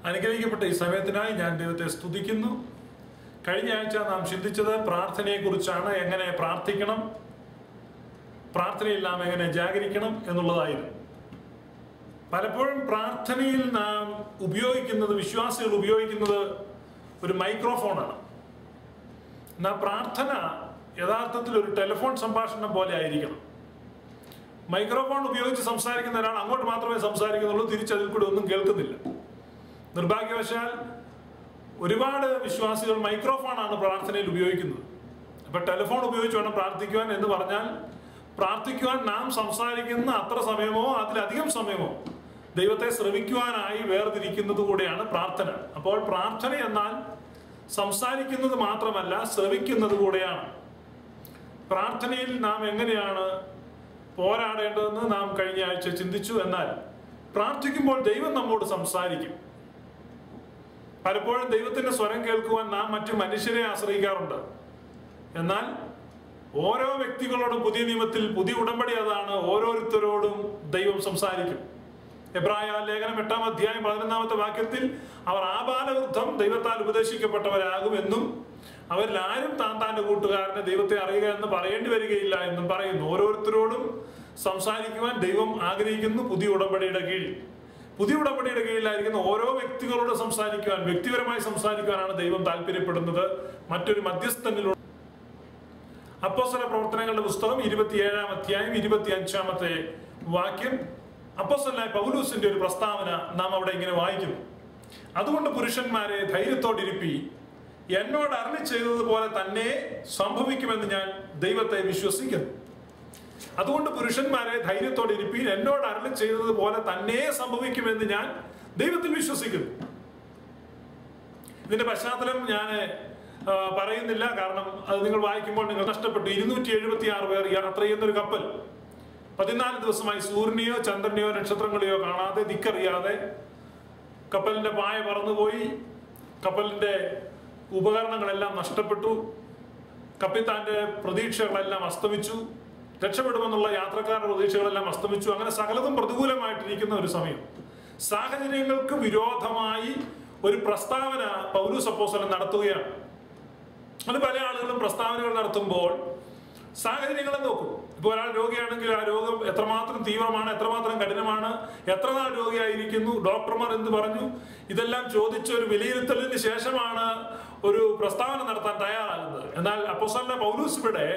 അനുഗ്രഹിക്കപ്പെട്ട ഈ സമയത്തിനായി ഞാൻ ദൈവത്തെ സ്തുതിക്കുന്നു. കഴിഞ്ഞ ആഴ്ച നാം ചിന്തിച്ചത് പ്രാർത്ഥനയെക്കുറിച്ചാണ്. എങ്ങനെ പ്രാർത്ഥിക്കണം, പ്രാർത്ഥനയിൽ നാം എങ്ങനെ ജാഗരിക്കണം എന്നുള്ളതായിരുന്നു. പലപ്പോഴും പ്രാർത്ഥനയിൽ നാം ഉപയോഗിക്കുന്നത്, വിശ്വാസികൾ ഉപയോഗിക്കുന്നത് ഒരു മൈക്രോഫോണാണ്. എന്നാൽ പ്രാർത്ഥന യഥാർത്ഥത്തിൽ ഒരു ടെലിഫോൺ സംഭാഷണം പോലെ ആയിരിക്കണം. മൈക്രോഫോൺ ഉപയോഗിച്ച് സംസാരിക്കുന്ന ഒരാൾ അങ്ങോട്ട് മാത്രമേ സംസാരിക്കുന്നുള്ളൂ, തിരിച്ചതിൽ കൂടെ ഒന്നും കേൾക്കുന്നില്ല. നിർഭാഗ്യവശാൽ ഒരുപാട് വിശ്വാസികൾ മൈക്രോഫോണാണ് പ്രാർത്ഥനയിൽ ഉപയോഗിക്കുന്നത്. അപ്പൊ ടെലിഫോൺ ഉപയോഗിച്ച് വേണം പ്രാർത്ഥിക്കുവാൻ എന്ന് പറഞ്ഞാൽ, പ്രാർത്ഥിക്കുവാൻ നാം സംസാരിക്കുന്ന അത്ര സമയമോ അതിലധികം സമയമോ ദൈവത്തെ ശ്രവിക്കുവാനായി വേർതിരിക്കുന്നത് കൂടെയാണ് പ്രാർത്ഥന. അപ്പോൾ പ്രാർത്ഥന എന്നാൽ സംസാരിക്കുന്നത് മാത്രമല്ല, ശ്രവിക്കുന്നത് കൂടെയാണ്. പ്രാർത്ഥനയിൽ നാം എങ്ങനെയാണ് പോരാടേണ്ടതെന്ന് നാം കഴിഞ്ഞ ആഴ്ച ചിന്തിച്ചു. എന്നാൽ പ്രാർത്ഥിക്കുമ്പോൾ ദൈവം നമ്മോട് സംസാരിക്കും. പലപ്പോഴും ദൈവത്തിന്റെ സ്വരം കേൾക്കുവാൻ നാം മറ്റു മനുഷ്യരെ ആശ്രയിക്കാറുണ്ട്. എന്നാൽ ഓരോ വ്യക്തികളോടും പുതിയ നിയമത്തിൽ, പുതിയ ഉടമ്പടി അതാണ്, ഓരോരുത്തരോടും ദൈവം സംസാരിക്കും. എബ്രായ ലേഖനം 8-ാം അധ്യായം 11-ാമത്തെ വാക്യത്തിൽ അവർ ആബാലവൃദ്ധം ദൈവത്താൽ ഉപദേശിക്കപ്പെട്ടവരാകുമെന്നും അവരിൽ ആരും താന്റെ കൂട്ടുകാരനെ ദൈവത്തെ അറിയുക എന്ന് പറയേണ്ടി വരികയില്ല എന്നും പറയുന്നു. ഓരോരുത്തരോടും സംസാരിക്കുവാൻ ദൈവം ആഗ്രഹിക്കുന്നു. പുതിയ ഉടമ്പടിയുടെ കീഴിലായിരിക്കുന്ന ഓരോ വ്യക്തികളോട് സംസാരിക്കുവാൻ, വ്യക്തിപരമായി സംസാരിക്കുവാനാണ് ദൈവം താല്പര്യപ്പെടുന്നത്. മറ്റൊരു മധ്യസ്ഥനിലൂടെ. അപ്പോസ്തല പ്രവർത്തനങ്ങളുടെ പുസ്തകം 27-ാം അധ്യായം 25-ാമത്തെ വാക്യം, അപ്പോസ്തലനായ പൗലോസിന്റെ ഒരു പ്രസ്താവന നാം അവിടെ ഇങ്ങനെ വായിക്കുന്നു. അതുകൊണ്ട് പുരുഷന്മാരെ ധൈര്യത്തോടിരിപ്പി, എന്നോട് അരുളി ചെയ്തതുപോലെ തന്നെ സംഭവിക്കുമെന്ന് ഞാൻ ദൈവത്തെ വിശ്വസിക്കുന്നു. അതുകൊണ്ട് പുരുഷന്മാരെ ധൈര്യത്തോടിരിപ്പി, എന്നോട് അരുളി ചെയ്തതുപോലെ തന്നെ സംഭവിക്കുമെന്ന് ഞാൻ ദൈവത്തിൽ വിശ്വസിക്കുന്നു. ഇതിന്റെ പശ്ചാത്തലം ഞാൻ പറയുന്നില്ല, കാരണം അത് നിങ്ങൾ വായിക്കുമ്പോൾ നിങ്ങൾ നഷ്ടപ്പെട്ടു. 276 പേർ യാത്ര ചെയ്യുന്നൊരു കപ്പൽ 14 ദിവസമായി സൂര്യനെയോ ചന്ദ്രനെയോ നക്ഷത്രങ്ങളെയോ കാണാതെ, ദിക്കറിയാതെ കപ്പലിന്റെ പായ പറന്നുപോയി. കപ്പലിന്റെ ഉപകരണങ്ങളെല്ലാം നഷ്ടപ്പെട്ടു. കപ്പിത്താന്റെ പ്രതീക്ഷകളെല്ലാം അസ്തമിച്ചു. രക്ഷപ്പെടുമെന്നുള്ള യാത്രക്കാരുടെ പ്രതീക്ഷകളെല്ലാം അസ്തമിച്ചു. അങ്ങനെ സകലതും പ്രതികൂലമായിട്ടിരിക്കുന്ന ഒരു സമയം, സാഹചര്യങ്ങൾക്ക് വിരോധമായി ഒരു പ്രസ്താവന പൗലോസ് അപ്പോസ്തലൻ നടത്തുകയാണ്. അത് പല ആളുകളും പ്രസ്താവനകൾ നടത്തുമ്പോൾ സാഹചര്യങ്ങളെ നോക്കും. ഇപ്പൊ ഒരാൾ രോഗിയാണെങ്കിൽ ആ രോഗം എത്രമാത്രം തീവ്രമാണ്, എത്രമാത്രം കഠിനമാണ്, എത്ര നാൾ രോഗിയായിരിക്കുന്നു, ഡോക്ടർമാർ എന്ത് പറഞ്ഞു, ഇതെല്ലാം ചോദിച്ച ഒരു വിലയിരുത്തലിന് ശേഷമാണ് ഒരു പ്രസ്താവന നടത്താൻ തയ്യാറാകുന്നത്. എന്നാൽ അപ്പോസ്തലനായ പൗലോസ് ഇവിടെ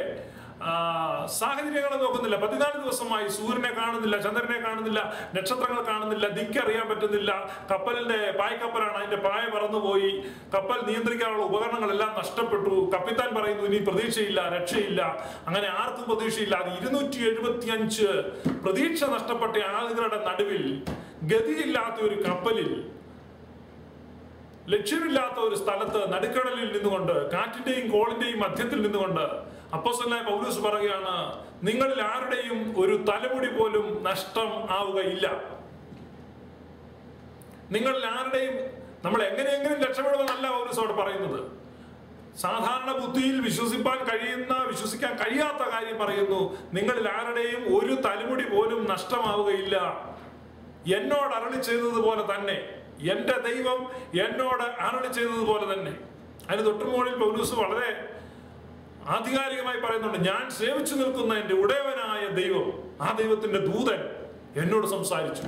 സാഹചര്യങ്ങളെ നോക്കുന്നില്ല. 14 ദിവസമായി സൂര്യനെ കാണുന്നില്ല, ചന്ദ്രനെ കാണുന്നില്ല, നക്ഷത്രങ്ങൾ കാണുന്നില്ല, ദിക്കറിയാൻ പറ്റുന്നില്ല. കപ്പലിന്റെ പായ്ക്കപ്പലാണ്, അതിന്റെ പായ പറന്നുപോയി. കപ്പൽ നിയന്ത്രിക്കാനുള്ള ഉപകരണങ്ങളെല്ലാം നഷ്ടപ്പെട്ടു. കപ്പിത്താൻ പറയുന്നു ഇനി പ്രതീക്ഷയില്ല, രക്ഷയില്ല. അങ്ങനെ ആർക്കും പ്രതീക്ഷയില്ല. 275 പ്രതീക്ഷ നഷ്ടപ്പെട്ട ആളുകളുടെ നടുവിൽ, ഗതിയില്ലാത്ത ഒരു കപ്പലിൽ, ലക്ഷ്യമില്ലാത്ത ഒരു സ്ഥലത്ത്, നടുക്കടലിൽ നിന്നുകൊണ്ട്, കാറ്റിന്റെയും കോളിന്റെയും മധ്യത്തിൽ നിന്നുകൊണ്ട് അപ്പോസ്തലനായ പൗലോസ് പറയുകയാണ്, നിങ്ങളിൽ ആരുടെയും ഒരു തലമുടി പോലും നഷ്ടം ആവുകയില്ല. നിങ്ങളിൽ ആരുടെയും, നമ്മൾ എങ്ങനെയെങ്കിലും രക്ഷപ്പെടുമെന്നല്ല പൗലോസോട് പറയുന്നത്. സാധാരണ ബുദ്ധിയിൽ വിശ്വസിക്കാൻ കഴിയാത്ത കാര്യം പറയുന്നു. നിങ്ങളിൽ ആരുടെയും ഒരു തലമുടി പോലും നഷ്ടമാവുകയില്ല. എന്നോട് അരുളി ചെയ്തതുപോലെ തന്നെ, എന്റെ ദൈവം എന്നോട് അരുളി ചെയ്തതുപോലെ തന്നെ. അതിന് തൊട്ടുമുകളിൽ പൗലോസ് വളരെ ആധികാരികമായി പറയുന്നുണ്ട്, ഞാൻ സേവിച്ചു നിൽക്കുന്ന എന്റെ ഉടയവനായ ദൈവം, ആ ദൈവത്തിന്റെ ദൂതൻ എന്നോട് സംസാരിച്ചു.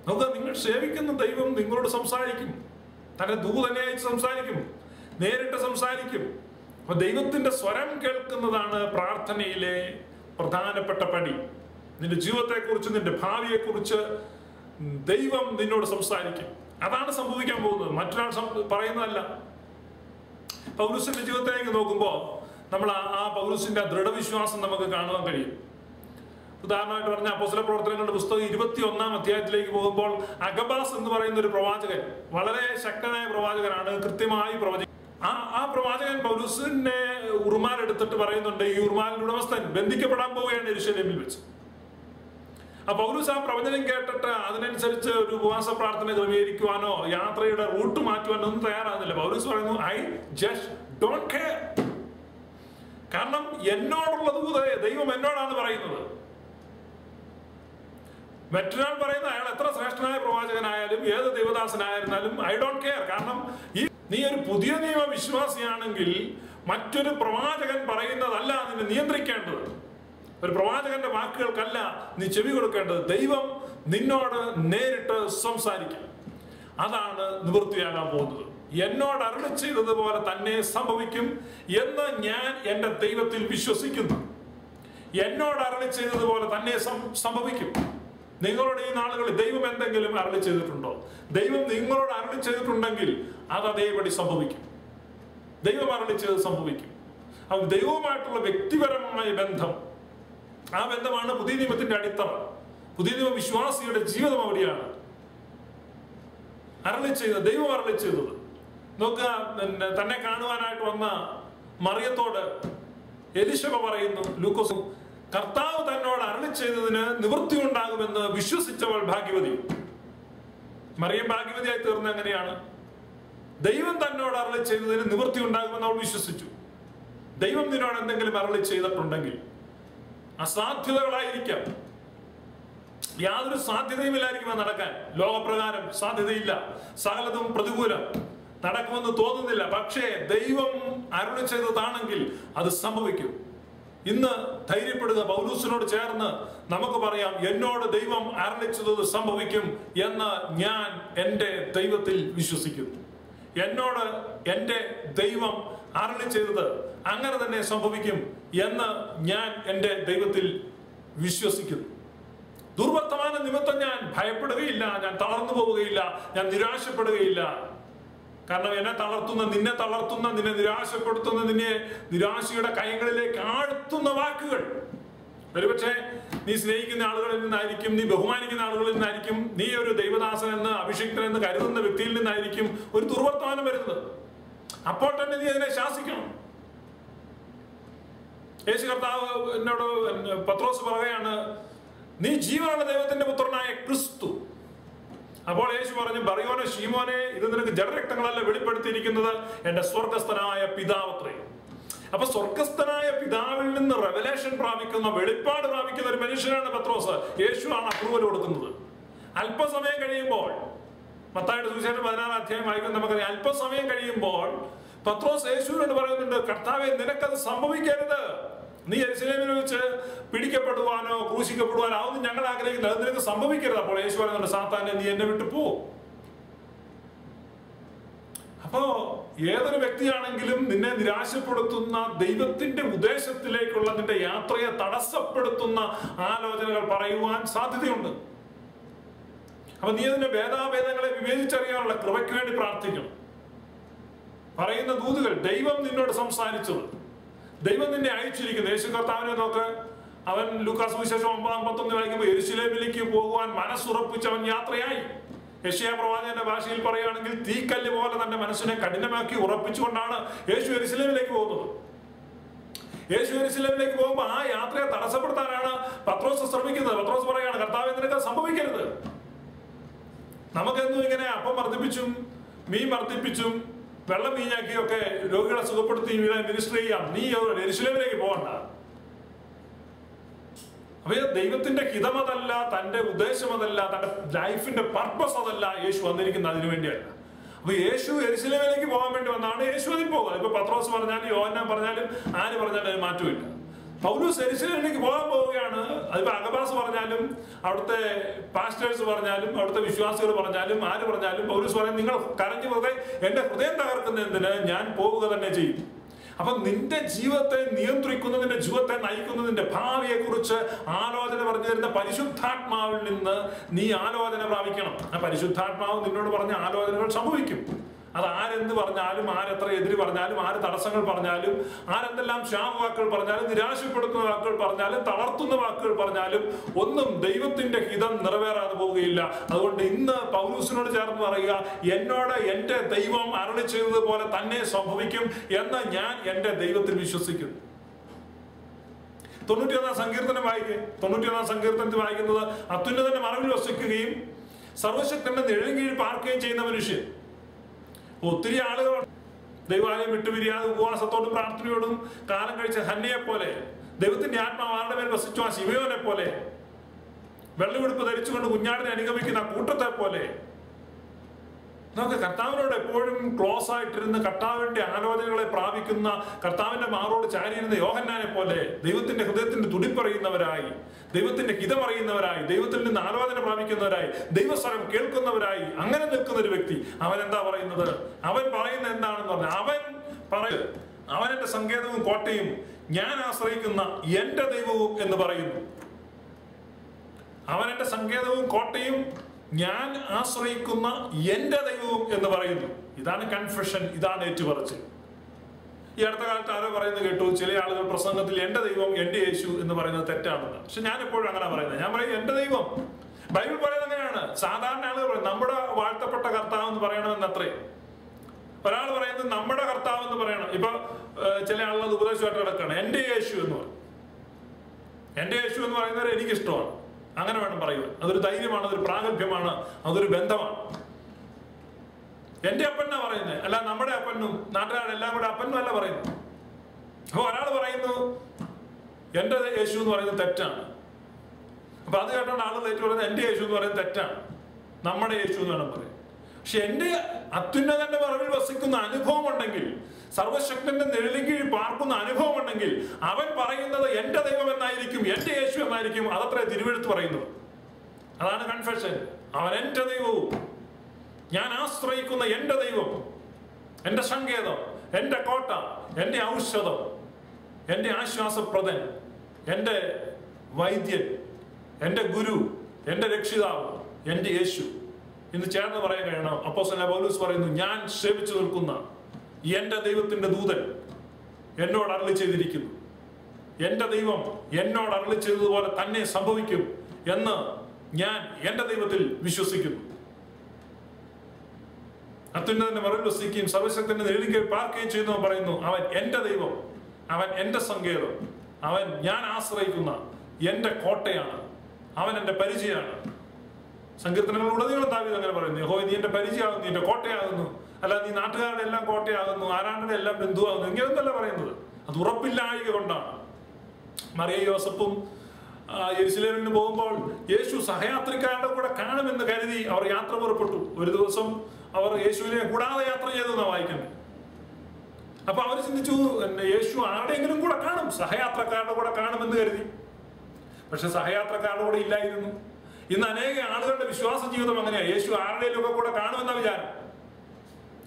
നമുക്ക്, നിങ്ങൾ സേവിക്കുന്ന ദൈവം നിങ്ങളോട് സംസാരിക്കും. തന്റെ ദൂതനെ അയച്ച് സംസാരിക്കും, നേരിട്ട് സംസാരിക്കും. അപ്പൊ ദൈവത്തിന്റെ സ്വരം കേൾക്കുന്നതാണ് പ്രാർത്ഥനയിലെ പ്രധാനപ്പെട്ട പടി. നിന്റെ ജീവിതത്തെക്കുറിച്ച്, നിന്റെ ഭാവിയെക്കുറിച്ച് ദൈവം നിന്നോട് സംസാരിക്കും. അതാണ് സംഭവിക്കാൻ പോകുന്നത്, മറ്റൊരാൾ പറയുന്നതല്ല. പൗലോസിന്റെ ജീവിതത്തിലേക്ക് നോക്കുമ്പോൾ നമ്മൾ ആ പൗലോസിന്റെ ദൃഢവിശ്വാസം നമുക്ക് കാണുവാൻ കഴിയും. ഉദാഹരണമായിട്ട് പറഞ്ഞ അപ്പോസ്തല പ്രവർത്തനങ്ങളുടെ പുസ്തകം 21-ാം അധ്യായത്തിലേക്ക് പോകുമ്പോൾ അഗബാസ് എന്ന് പറയുന്ന ഒരു പ്രവാചകൻ, വളരെ ശക്തനായ പ്രവാചകനാണ്, കൃത്യമായി പ്രവചിക്കും. ആ പ്രവാചകൻ പൗലോസിന്റെ ഉറുമാൽ എടുത്തിട്ട് പറയുന്നുണ്ട്, ഈ ഉറുമാലിന്റെ ഉടമസ്ഥൻ ബന്ധിക്കപ്പെടാൻ പോവുകയാണ് യെരൂശലേമിൽ വെച്ച്. ആ പൗലോസ് ആ പ്രവചനം കേട്ടിട്ട് അതിനനുസരിച്ച് ഒരു ഉപവാസ പ്രാർത്ഥന ക്രമീകരിക്കുവാനോ യാത്രയുടെ റൂട്ട് മാറ്റുവാനോ ഒന്നും തയ്യാറാകുന്നില്ല. പൗലോസ് പറയുന്നു, ഐ ജസ്റ്റ് ഡോണ്ട് കെയർ. കാരണം എന്നോടുള്ളത് ദൈവം എന്നോടാണ് പറയുന്നത്. മറ്റൊരാൾ പറയുന്ന അയാൾ എത്ര ശ്രേഷ്ഠനായ പ്രവാചകനായാലും ഏത് ദൈവദാസനായിരുന്നാലും ഐ ഡോണ്ട് കെയർ. കാരണം നീ ഒരു പുതിയ നിയമ വിശ്വാസിയാണെങ്കിൽ മറ്റൊരു പ്രവാചകൻ പറയുന്നതല്ല നിന്നെ നിയന്ത്രിക്കേണ്ടത്. ഒരു പ്രവാചകന്റെ വാക്കുകൾക്കല്ല നീ ചെവി കൊടുക്കേണ്ടത്. ദൈവം നിന്നോട് നേരിട്ട് സംസാരിക്കും. അതാണ് നിവൃത്തിയാകാൻ പോകുന്നത്. എന്നോട് അരുളി ചെയ്തതുപോലെ തന്നെ സംഭവിക്കും എന്ന് ഞാൻ എൻ്റെ ദൈവത്തിൽ വിശ്വസിക്കുന്നു. എന്നോട് അരുളി ചെയ്തതുപോലെ തന്നെ സംഭവിക്കും. നിങ്ങളുടെ ഈ നാളുകളിൽ ദൈവം എന്തെങ്കിലും അരുളി ചെയ്തിട്ടുണ്ടോ? ദൈവം നിങ്ങളോട് അരുളി ചെയ്തിട്ടുണ്ടെങ്കിൽ അത് അതേപടി സംഭവിക്കും. ദൈവം അരുളി ചെയ്ത് സംഭവിക്കും. അത് ദൈവവുമായിട്ടുള്ള വ്യക്തിപരമായ ബന്ധം, ആ ബന്ധമാണ് പുതിയ നിയമത്തിന്റെ അടിത്തറ. പുതിയ നിയമ വിശ്വാസിയുടെ ജീവിതം അവിടെയാണ്. അരുളി ചെയ്തത്, ദൈവം അരുളി ചെയ്തത്. നോക്കുക, തന്നെ കാണുവാനായിട്ട് വന്ന മറിയത്തോട് എലിശബ പറയുന്നു, ലൂക്കോസ്, കർത്താവ് തന്നോട് അരുളി ചെയ്തതിന് നിവൃത്തി ഉണ്ടാകുമെന്ന് വിശ്വസിച്ചവൾ ഭാഗ്യവതി. മറിയം ഭാഗ്യവതിയായി തീർന്നത് എങ്ങനെയാണ്? ദൈവം തന്നോട് അരുളി ചെയ്തതിന് നിവൃത്തി ഉണ്ടാകുമെന്ന് അവൾ വിശ്വസിച്ചു. ദൈവം നിന്നോട് എന്തെങ്കിലും അരുളി ചെയ്തിട്ടുണ്ടെങ്കിൽ അസാധ്യതകളായിരിക്കാം, യാതൊരു സാധ്യതയുമില്ലായിരിക്കും അത് നടക്കാൻ. ലോകപ്രകാരം സാധ്യതയില്ല, സകലതും പ്രതികൂലം, നടക്കുമെന്ന് തോന്നുന്നില്ല. പക്ഷേ ദൈവം അരുളി ചെയ്തതാണെങ്കിൽ അത് സംഭവിക്കും. ഇന്ന് ധൈര്യപ്പെടുക. പൗലൂസിനോട് ചേർന്ന് നമുക്ക് പറയാം, എന്നോട് ദൈവം അരുളി ചെയ്തത് സംഭവിക്കും എന്ന് ഞാൻ എൻ്റെ ദൈവത്തിൽ വിശ്വസിക്കുന്നു. എന്നോട് എൻ്റെ ദൈവം അരുളി ചെയ്തത് അങ്ങനെ തന്നെ സംഭവിക്കും എന്ന് ഞാൻ എൻ്റെ ദൈവത്തിൽ വിശ്വസിക്കുന്നു. ദുർവർത്തമാന നിമിത്തം ഞാൻ ഭയപ്പെടുകയില്ല, ഞാൻ തളർന്നു പോവുകയില്ല, ഞാൻ നിരാശപ്പെടുകയില്ല. കാരണം എന്നെ തളർത്തുന്ന, നിന്നെ തളർത്തുന്ന, നിന്നെ നിരാശപ്പെടുത്തുന്ന, നിന്നെ നിരാശയുടെ കൈകളിലേക്ക് ആഴ്ത്തുന്ന വാക്കുകൾ ഒരുപക്ഷെ നീ സ്നേഹിക്കുന്ന ആളുകളിൽ നിന്നായിരിക്കും, നീ ബഹുമാനിക്കുന്ന ആളുകളിൽ നിന്നായിരിക്കും, നീ ഒരു ദൈവദാസൻ എന്ന് അഭിഷിക്തൻ എന്ന് കരുതുന്ന വ്യക്തിയിൽ നിന്നായിരിക്കും ഒരു ദുർവർത്തമാനം വരുന്നത്. അപ്പോൾ തന്നെ നീ അതിനെ ശാസിക്കണം. യേശു കർത്താവ് എന്നോട്, പത്രോസ് പറയുകയാണ്, നീ ജീവനുള്ള ദൈവത്തിന്റെ പുത്രനായ ക്രിസ്തു. അപ്പോൾ യേശു പറഞ്ഞു, ബറിയോനെ ശീമോനെ, ഇത് നിനക്ക് ജഡരക്തങ്ങളല്ല വെളിപ്പെടുത്തിയിരിക്കുന്നത്, എന്റെ സ്വർഗസ്ഥനായ പിതാവത്രേ. അപ്പൊ സ്വർഗസ്ഥനായ പിതാവിൽ നിന്ന് റെവലേഷൻ പ്രാപിക്കുന്ന, വെളിപ്പാട് പ്രാപിക്കുന്ന ഒരു മനുഷ്യനാണ് പത്രോസ്. യേശുവാണ് അപ്രൂവൽ കൊടുക്കുന്നത്. അല്പസമയം കഴിയുമ്പോൾ, മത്തായിയുടെ സുവിശേഷം 16 അധ്യായം വായിക്കുന്ന നമുക്കറിയാം, അല്പസമയം കഴിയുമ്പോൾ പത്രോസ് യേശുവിനോട് പറയുന്നുണ്ട്, കർത്താവേ, നിനക്കത് സംഭവിക്കരുത്. നീ യെരുശലേമിൽ വെച്ച് പിടിക്കപ്പെടുവാനോ ക്രൂശിക്കപ്പെടുവാനോ അതൊന്നും ഞങ്ങൾ ആഗ്രഹിക്കുന്നത്, അത് നിനക്ക് സംഭവിക്കരുത്. അപ്പോൾ യേശു പറയുന്നുണ്ട്, സാത്താനെ, നീ എന്നെ വിട്ടു പോ. അപ്പോ ഏതൊരു വ്യക്തിയാണെങ്കിലും നിന്നെ നിരാശപ്പെടുത്തുന്ന, ദൈവത്തിന്റെ ഉദ്ദേശത്തിലേക്കുള്ള നിന്റെ യാത്രയെ തടസ്സപ്പെടുത്തുന്ന ആലോചനകൾ പറയുവാൻ സാധ്യതയുണ്ട്. അപ്പൊ നീ അതിന്റെ ഭേദാഭേദങ്ങളെ വിവേചിച്ചറിയാനുള്ള കൃപയ്ക്ക് വേണ്ടി പ്രാർത്ഥിക്കണം. പറയുന്ന ദൂതുകൾ, ദൈവം നിന്നോട് സംസാരിച്ചത്, ദൈവം നിന്നെ അയച്ചിരിക്കുന്നു. യേശു കർത്താവിനെ നോക്ക്, അവൻ ലൂക്കാസ് സുവിശേഷം 9:11 വായിക്കുമ്പോൾ യെരുശലേമിലേക്ക് പോകുവാൻ മനസ്സുറപ്പിച്ച് അവൻ യാത്രയായി. യെശയ്യാ പ്രവാചകന്റെ ഭാഷയിൽ പറയുകയാണെങ്കിൽ, തീക്കല്ല് പോലെ തന്റെ മനസ്സിനെ കഠിനമാക്കി ഉറപ്പിച്ചുകൊണ്ടാണ് യേശു യെരുശലേമിലേക്ക് പോകുന്നത്. യേശു യെരുശലേമിലേക്ക് പോകുമ്പോൾ ആ യാത്രയെ തടസ്സപ്പെടുത്താനാണ് പത്രോസ് ശ്രമിക്കുന്നത്. പത്രോസ് പറയാണ്, കർത്താവേ, നിനക്ക് സംഭവിക്കരുത്. നമുക്കെന്നും ഇങ്ങനെ അപ്പം വർദ്ധിപ്പിച്ചും മീൻ വർദ്ധിപ്പിച്ചും വെള്ളം വീഞ്ഞാക്കിയൊക്കെ രോഗികളെ സുഖപ്പെടുത്തി മിനിസ്റ്റർ ചെയ്യാം. നീ യെരുശലേമിലേക്ക് പോകണ്ട. അപ്പൊ ദൈവത്തിന്റെ ഹിതമതല്ല, തന്റെ ഉദ്ദേശമതല്ല, തന്റെ ലൈഫിന്റെ പർപ്പസ് അതല്ല യേശു വന്നിരിക്കുന്നത് അതിനു വേണ്ടിയല്ല. അപ്പൊ യേശു യെരുശലേമിലേക്ക് പോകാൻ വേണ്ടി വന്നാണ് യേശു അതിൽ പോകുന്നത്. ഇപ്പൊ പത്രോസ് പറഞ്ഞാലും യോഹന്നാൻ പറഞ്ഞാലും ആര് പറഞ്ഞാലും അതിന് മാറ്റമില്ല. പൗലോസ് യെരുശലേമിലേക്ക് പോകാൻ പോവുകയാണ്. അതിപ്പോ അഗബാസ് പറഞ്ഞാലും അവിടുത്തെ പാസ്റ്റേഴ്സ് പറഞ്ഞാലും അവിടുത്തെ വിശ്വാസികൾ പറഞ്ഞാലും ആര് പറഞ്ഞാലും പൗലോസ് പറയും, നിങ്ങൾ കരഞ്ഞു വെറുതെ എന്റെ ഹൃദയം തകർക്കുന്ന എന്തിന്, ഞാൻ പോവുക തന്നെ ചെയ്യും. അപ്പൊ നിന്റെ ജീവിതത്തെ നിയന്ത്രിക്കുന്നതിന്റെ, ജീവിതത്തെ നയിക്കുന്നതിന്റെ, ഭാവിയെ കുറിച്ച് ആലോചന പറഞ്ഞു തരുന്ന പരിശുദ്ധാത്മാവിൽ നിന്ന് നീ ആലോചന പ്രാപിക്കണം. ആ പരിശുദ്ധാത്മാവ് നിന്നോട് പറഞ്ഞ ആലോചനകൾ സംഭവിക്കും. അത് ആരെന്ത് പറഞ്ഞാലും, ആരെത്ര എതിര് പറഞ്ഞാലും, ആര് തടസ്സങ്ങൾ പറഞ്ഞാലും, ആരെന്തെല്ലാം ശാപവാക്കുകൾ പറഞ്ഞാലും, നിരാശപ്പെടുത്തുന്ന വാക്കുകൾ പറഞ്ഞാലും, തളർത്തുന്ന വാക്കുകൾ പറഞ്ഞാലും ഒന്നും ദൈവത്തിന്റെ ഹിതം നിറവേറാതെ പോവുകയില്ല. അതുകൊണ്ട് ഇന്ന് പൗലൂസിനോട് ചേർന്ന് പറയുക, എന്നോട് എന്റെ ദൈവം അരുളി ചെയ്തതുപോലെ തന്നെ സംഭവിക്കും എന്ന് ഞാൻ എന്റെ ദൈവത്തിൽ വിശ്വസിക്കുന്നു. 91 സങ്കീർത്തനം വായിക്കുക. 91 സങ്കീർത്തനത്തിൽ വായിക്കുന്നത്, അത്യുന്നതന്റെ മറവിൽ വസിക്കുകയും സർവശക്തന്റെ നിഴലിൻ കീഴിൽ പാർക്കുകയും ചെയ്യുന്ന മനുഷ്യൻ. ഒത്തിരി ആളുകൾ ദൈവാലയം വിട്ടുപിരിയാതെ ഉപവാസത്തോടും പ്രാർത്ഥനയോടും കാലം കഴിച്ച ഹന്നയെ പോലെ, ദൈവത്തിന്റെ ആത്മാവ് ആരുടെ മേൽ വസിച്ചു ആ ശിമയോനെ പോലെ വെള്ളയുടുപ്പ് ധരിച്ചുകൊണ്ട് കുഞ്ഞാടിനെ അനുഗമിക്കുന്ന കൂട്ടത്തെ പോലെ നമുക്ക് കർത്താവിനോട് എപ്പോഴും ക്ലോസ് ആയിട്ടിരുന്ന് കർത്താവിന്റെ ആലോചനകളെ പ്രാപിക്കുന്ന, കർത്താവിന്റെ മാറോട് ചാരിയിരുന്ന യോഹന്നാനെ പോലെ ദൈവത്തിന്റെ ഹൃദയത്തിന്റെ തുടിപ്പറിയുന്നവരായി, ദൈവത്തിന്റെ ഹിതമറിയുന്നവരായി, ദൈവത്തിൽ നിന്ന് ആലോചന പ്രാപിക്കുന്നവരായി, ദൈവസ്വരം കേൾക്കുന്നവരായി അങ്ങനെ നിൽക്കുന്ന ഒരു വ്യക്തി അവൻ എന്താ പറയുന്നത്? അവൻ പറയുന്ന എന്താണെന്ന് പറഞ്ഞാൽ അവൻ എന്റെ സങ്കേതവും കോട്ടയും ഞാൻ ആശ്രയിക്കുന്ന എന്റെ ദൈവവും എന്ന് പറയുന്നു. അവൻ എന്റെ സങ്കേതവും കോട്ടയും ഞാൻ ആശ്രയിക്കുന്ന എന്റെ ദൈവവും എന്ന് പറയുന്നു. ഇതാണ് കൺഫെഷൻ, ഇതാണ് ഏറ്റുപറച്ചിൽ. ഈ അടുത്ത കാലത്ത് ആരോ പറയുന്നത് കേട്ടു, ചില ആളുകൾ പ്രസംഗത്തിൽ എന്റെ ദൈവം എന്റെ യേശു എന്ന് പറയുന്നത് തെറ്റാണെന്ന്. പക്ഷെ ഞാൻ എപ്പോഴും അങ്ങനെ പറയുന്നത്, ഞാൻ പറയും എന്റെ ദൈവം. ബൈബിൾ പറയുന്നത് അങ്ങനെയാണ്. സാധാരണ ആളുകൾ പറയും നമ്മുടെ വാഴ്ത്തപ്പെട്ട കർത്താവ് എന്ന് പറയണമെന്ന് അത്രേ. ഒരാൾ പറയുന്നത് നമ്മുടെ കർത്താവ് എന്ന് പറയണം. ഇപ്പൊ ചില ആളുകൾ ഉപദേശമായിട്ട് കിടക്കുകയാണ്, എന്റെ യേശു എന്ന് പറയും. എന്റെ യേശു എന്ന് പറയുന്നത് എനിക്കിഷ്ടമാണ്, അങ്ങനെ വേണം പറയുവാൻ. അതൊരു ധൈര്യമാണ്, അതൊരു പ്രാഗൽഭ്യമാണ്, അതൊരു ബന്ധമാണ്. എന്റെ അപ്പൻ എന്നാ പറയുന്നത്, അല്ല നമ്മുടെ അപ്പനും നാട്ടുകാരെല്ലാം കൂടെ അപ്പനും അല്ല പറയുന്നു. അപ്പൊ ഒരാൾ പറയുന്നു എന്റെ യേശു എന്ന് പറയുന്നത് തെറ്റാണ്. അപ്പൊ അത് കേട്ടോണ്ട് ആളുകൾ ഏറ്റു പറയുന്നത് എന്റെ യേശു എന്ന് പറയുന്നത് തെറ്റാണ്, നമ്മുടെ യേശു എന്ന് വേണം പറയും. പക്ഷെ എന്റെ അത്യുന്നതന്റെ മറവിൽ വസിക്കുന്ന അനുഭവം ഉണ്ടെങ്കിൽ, സർവശക്തന്റെ നിഴലിൻ കീഴിൽ പാർക്കുന്ന അനുഭവം ഉണ്ടെങ്കിൽ, അവൻ പറയുന്നത് എന്റെ ദൈവം എന്നായിരിക്കും, എന്റെ യേശു എന്നായിരിക്കും. അതത്രേ തിരുവെഴുത്ത് പറയുന്നത്. അതാണ് കൺഫെഷൻ. അവൻ എന്റെ ദൈവവും ഞാൻ ആശ്രയിക്കുന്ന എന്റെ ദൈവം, എന്റെ സങ്കേതം, എന്റെ കോട്ട, എന്റെ ഔഷധം, എന്റെ ആശ്വാസപ്രദൻ, എന്റെ വൈദ്യൻ, എന്റെ ഗുരു, എന്റെ രക്ഷിതാവ്, എന്റെ യേശു എന്ന് ചേർന്ന് പറയാൻ കഴിയണം. അപ്പോസ്തലനായ പൗലോസ് പറയുന്നു, ഞാൻ സേവിച്ചു നിൽക്കുന്ന എന്റെ ദൈവത്തിന്റെ ദൂതൻ എന്നോട് അരുളി ചെയ്തിരിക്കുന്നു. എന്റെ ദൈവം എന്നോട് അരുളി ചെയ്തതുപോലെ തന്നെ സംഭവിക്കും എന്ന് ഞാൻ എന്റെ ദൈവത്തിൽ വിശ്വസിക്കുന്നു. അത്യുന്നതന്റെ മറവിൽ വസിക്കുകയും സർവശക്തന്റെ നിഴലിൻ കീഴിൽ പാർക്കുകയും ചെയ്യുന്നു പറയുന്നു. അവൻ എന്റെ ദൈവം, അവൻ എന്റെ സങ്കേതം, അവൻ ഞാൻ ആശ്രയിക്കുന്ന എന്റെ കോട്ടയാണ്, അവൻ എന്റെ പരിചയമാണ്. സങ്കീർത്തനങ്ങളുടനീളം ദാവീദ് അങ്ങനെ പറയുന്നു, യഹോവേ നീ എന്റെ പരിചയമാകുന്നു, നീ എന്റെ കോട്ടയാകുന്നു. അല്ല നീ നാട്ടുകാരുടെ എല്ലാം കോട്ടയാകുന്നു, ആരാണ്ടയുടെ എല്ലാം ബന്ധുവാകുന്നു, ഇങ്ങനെയൊന്നല്ല പറയുന്നത്. അത് ഉറപ്പില്ലായ്ക കൊണ്ടാണ്. മറിയ യോസഫും യെരുശലേമിന് പോകുമ്പോൾ യേശു സഹയാത്രിക്കാരുടെ കൂടെ കാണുമെന്ന് കരുതി അവർ യാത്ര പുറപ്പെട്ടു. ഒരു ദിവസം അവർ യേശുവിനെ കൂടാതെ യാത്ര ചെയ്തു എന്നാണ് വായിക്കുന്നത്. അപ്പൊ അവർ ചിന്തിച്ചു യേശു ആരുടെയെങ്കിലും കൂടെ കാണും, സഹയാത്രക്കാരുടെ കൂടെ കാണുമെന്ന് കരുതി. പക്ഷെ സഹയാത്രക്കാരുടെ കൂടെ ഇല്ലായിരുന്നു. ഇന്ന് അനേക ആളുകളുടെ വിശ്വാസ ജീവിതം അങ്ങനെയാണ്. യേശു ആരുടെയും ഒക്കെ കൂടെ കാണുമെന്ന വിചാരം.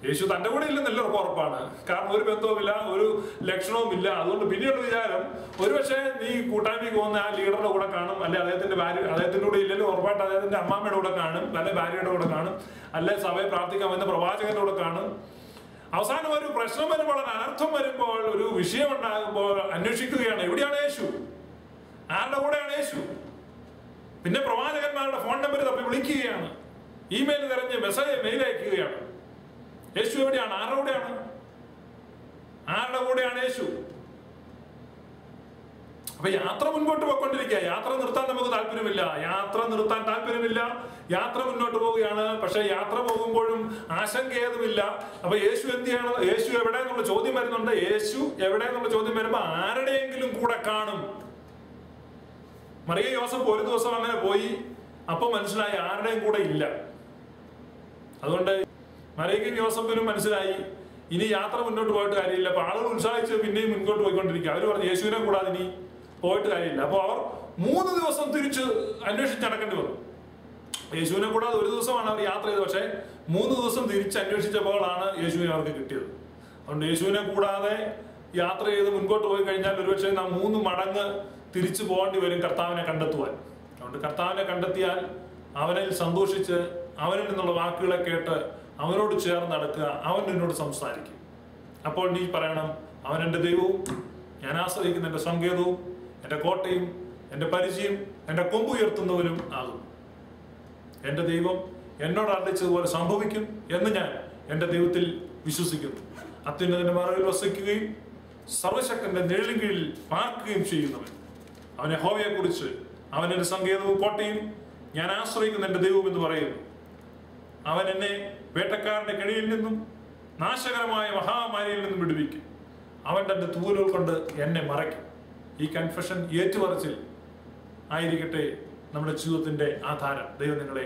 യേശു തന്റെ കൂടെ ഇല്ലെന്ന് എല്ലാവർക്കും ഉറപ്പാണ്. കാരണം ഒരു ബന്ധവുമില്ല, ഒരു ലക്ഷണവും ഇല്ല. അതുകൊണ്ട് പിന്നീട് വിചാരം ഒരുപക്ഷെ നീ കൂട്ടായ്മയ്ക്ക് പോകുന്ന ആ ലീഡറുടെ കൂടെ കാണും, അല്ലെ അദ്ദേഹത്തിന്റെ ഭാര്യ, അദ്ദേഹത്തിന്റെ കൂടെ ഇല്ലെങ്കിലും ഉറപ്പായിട്ട് അദ്ദേഹത്തിന്റെ അമ്മാമ്മയുടെ കൂടെ കാണും, അല്ലെ ഭാര്യയുടെ കൂടെ കാണും, അല്ലെ സഭയെ പ്രാർത്ഥിക്കാൻ വന്ന പ്രവാചകന്റെ കൂടെ കാണും. അവസാനം ഒരു പ്രശ്നം വരുമ്പോൾ, ഒരു അനർത്ഥം വരുമ്പോൾ, ഒരു വിഷയം ഉണ്ടാകുമ്പോൾ അന്വേഷിക്കുകയാണ് എവിടെയാണ് യേശു, ആരുടെ കൂടെയാണ് യേശു. പിന്നെ പ്രവാചകന്മാരുടെ ഫോൺ നമ്പർ തപ്പി വിളിക്കുകയാണ്, ഇമെയിൽ തിരഞ്ഞ് മെയിൽ അയക്കുകയാണ്. യേശു എവിടെയാണ്, ആരുടെ കൂടെയാണ്, ആരുടെ കൂടെയാണ് യേശു? അപ്പൊ യാത്ര മുൻപോട്ട് പോയിക്കൊണ്ടിരിക്കുക. യാത്ര നിർത്താൻ നമുക്ക് താല്പര്യമില്ല, യാത്ര മുന്നോട്ട് പോവുകയാണ്. പക്ഷെ യാത്ര പോകുമ്പോഴും ആശങ്കയേതുമില്ല. അപ്പൊ യേശു എന്ത് ചെയ്യണം, യേശു എവിടെ എന്നുള്ള ചോദ്യം വരുന്നുണ്ട്. യേശു എവിടെ എന്നുള്ള ചോദ്യം വരുമ്പോ ആരുടെയെങ്കിലും കൂടെ കാണും. മറിയ യോസഫ് ഒരു ദിവസം അങ്ങനെ പോയി, അപ്പൊ മനസ്സിലായി ആരുടെയും കൂടെ ഇല്ല. അതുകൊണ്ട് മറിയയ്ക്കും യോസഫിനും മനസ്സിലായി ഇനി യാത്ര മുന്നോട്ട് പോയിട്ട് കാര്യമില്ല. അപ്പൊ ആളുകൾ ഉത്സാഹിച്ച് പിന്നെയും മുൻപോട്ട് പോയിക്കൊണ്ടിരിക്കുക. അവർ പറഞ്ഞു യേശുവിനെ കൂടാതെ ഇനി പോയിട്ട് കാര്യമില്ല. അപ്പൊ അവർ 3 ദിവസം തിരിച്ച് അന്വേഷിച്ച് നടക്കേണ്ടി വന്നു. യേശുവിനെ കൂടാതെ ഒരു ദിവസമാണ് അവർ യാത്ര ചെയ്തത്. പക്ഷെ 3 ദിവസം തിരിച്ച് അന്വേഷിച്ചപ്പോഴാണ് യേശുവിനെ അവർക്ക് കിട്ടിയത്. അതുകൊണ്ട് യേശുവിനെ കൂടാതെ യാത്ര ചെയ്ത് മുൻപോട്ട് പോയി കഴിഞ്ഞാൽ ഒരുപക്ഷെ നാം 3 മടങ്ങ് തിരിച്ചു പോകേണ്ടി വരും കർത്താവിനെ കണ്ടെത്തുവാൻ. അതുകൊണ്ട് കർത്താവിനെ കണ്ടെത്തിയാൽ അവനിൽ സന്തോഷിച്ച് അവനിൽ നിന്നുള്ള വാക്കുകളെ കേട്ട് അവനോട് ചേർന്ന് നടക്കുക. അവൻ നിന്നോട് സംസാരിക്കും. അപ്പോൾ നീ പറയണം, അവൻ എൻ്റെ ദൈവവും ഞാൻ ആശ്രയിക്കുന്ന എൻ്റെ സങ്കേതവും എൻ്റെ കോട്ടയും എൻ്റെ പരിചയം എൻ്റെ കൊമ്പ് ഉയർത്തുന്നവനും ആകും. എൻ്റെ ദൈവം എന്നോട് അർപ്പിച്ചതുപോലെ സംഭവിക്കും എന്ന് ഞാൻ എൻ്റെ ദൈവത്തിൽ വിശ്വസിക്കുന്നു. അത്യുന്നതന്റെ മറവിൽ വസിക്കുകയും സർവശക്തന്റെ നിഴലിൻ കീഴിൽ പാർക്കുകയും ചെയ്യുന്നവൻ, അവൻ യഹോവയെ കുറിച്ച് അവൻ എൻ്റെ സങ്കേതവും കോട്ടയും ഞാൻ ആശ്രയിക്കുന്ന എൻ്റെ ദൈവം എന്ന് പറയുന്നു. അവൻ എന്നെ വേട്ടക്കാരന്റെ കെണിയിൽ നിന്നും നാശകരമായ മഹാമാരിയിൽ നിന്നും വിടുവിക്കും. അവൻ തന്റെ തൂവലുകൾ കൊണ്ട് എന്നെ മറയ്ക്കും. ഈ കൺഫെഷൻ ഏറ്റുപറച്ചിൽ ആയിരിക്കട്ടെ നമ്മുടെ ജീവിതത്തിന്റെ ആധാരം. ദൈവം നിങ്ങളെ